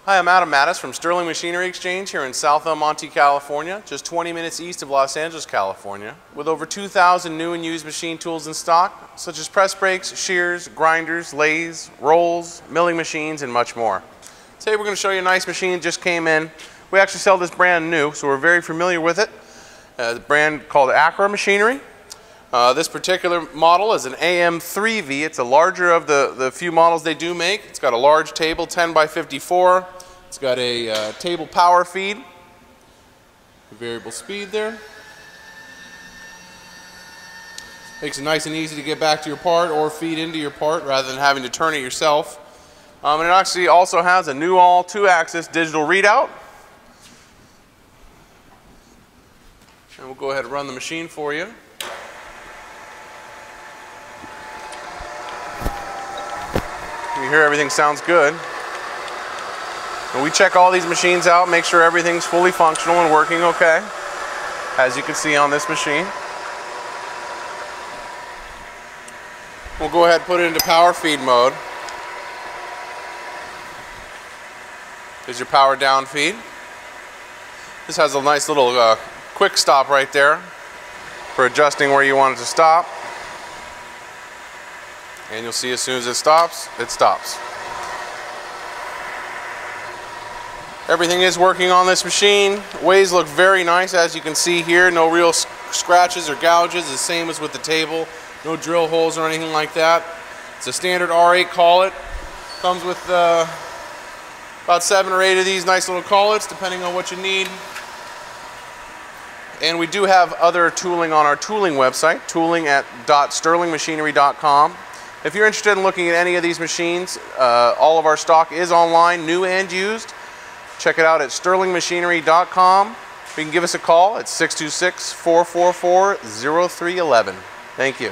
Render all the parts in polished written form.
Hi, I'm Adam Mattis from Sterling Machinery Exchange here in South El Monte, California, just 20 minutes east of Los Angeles, California, with over 2,000 new and used machine tools in stock, such as press brakes, shears, grinders, lathes, rolls, milling machines, and much more. Today we're going to show you a nice machine that just came in. We actually sell this brand new, so we're very familiar with it. The brand called Acra machinery. This particular model is an AM3V. It's a larger of the few models they do make. It's got a large table, 10 by 54. It's got a table power feed, variable speed there. Makes it nice and easy to get back to your part or feed into your part rather than having to turn it yourself. And it actually also has a new all 2-axis digital readout. And we'll go ahead and run the machine for you. You hear everything sounds good. And we check all these machines out, make sure everything's fully functional and working okay, as you can see on this machine. We'll go ahead and put it into power feed mode. There's your power down feed. This has a nice little quick stop right there for adjusting where you want it to stop. And you'll see as soon as it stops, it stops. Everything is working on this machine. Ways look very nice, as you can see here. No real scratches or gouges, the same as with the table. No drill holes or anything like that. It's a standard R8 collet. Comes with about 7 or 8 of these nice little collets, depending on what you need. And we do have other tooling on our tooling website, tooling@sterlingmachinery.com. If you're interested in looking at any of these machines, all of our stock is online, new and used. Check it out at sterlingmachinery.com. You can give us a call at 626-444-0311. Thank you.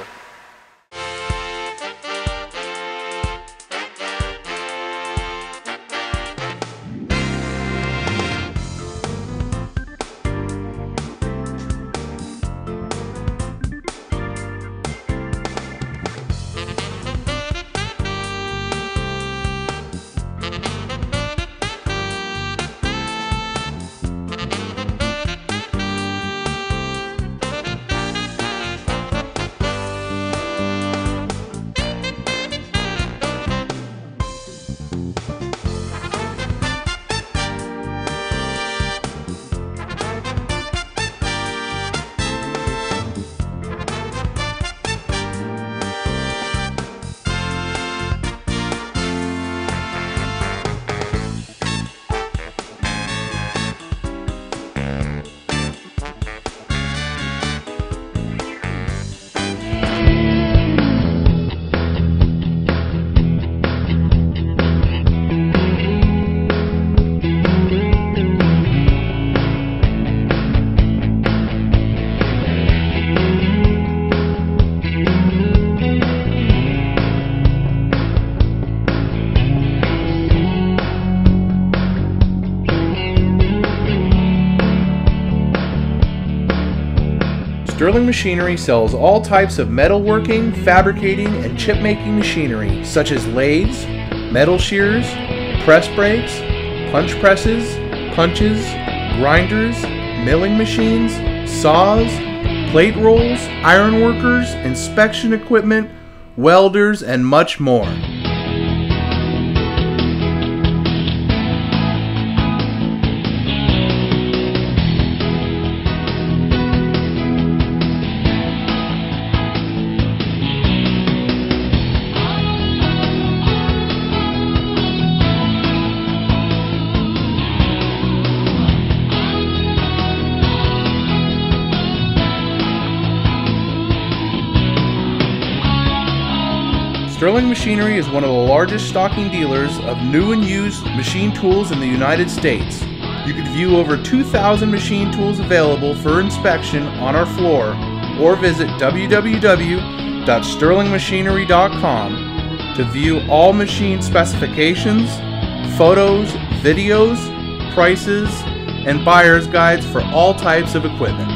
Sterling Machinery sells all types of metalworking, fabricating, and chip-making machinery, such as lathes, metal shears, press brakes, punch presses, punches, grinders, milling machines, saws, plate rolls, iron workers, inspection equipment, welders, and much more. Sterling Machinery is one of the largest stocking dealers of new and used machine tools in the United States. You can view over 2,000 machine tools available for inspection on our floor, or visit www.sterlingmachinery.com to view all machine specifications, photos, videos, prices, and buyer's guides for all types of equipment.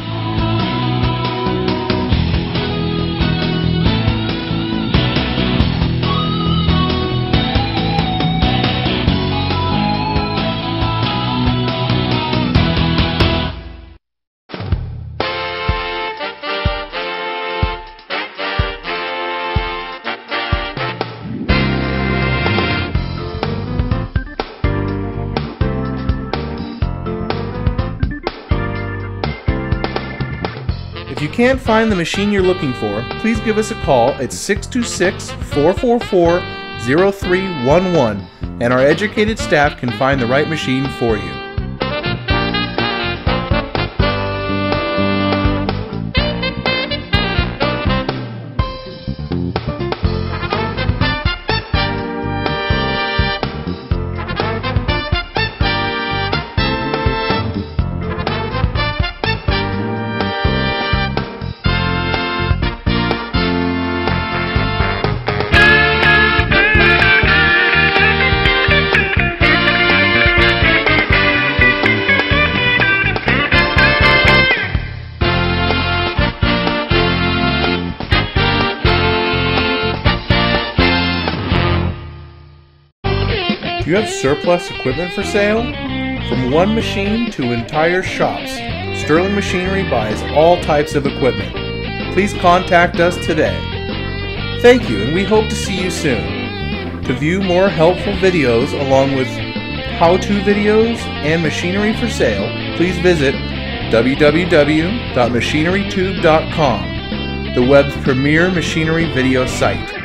If you can't find the machine you're looking for, please give us a call at 626-444-0311 and our educated staff can find the right machine for you. Do you have surplus equipment for sale? From one machine to entire shops, Sterling Machinery buys all types of equipment. Please contact us today. Thank you, and we hope to see you soon. To view more helpful videos along with how-to videos and machinery for sale, please visit www.machinerytube.com, the web's premier machinery video site.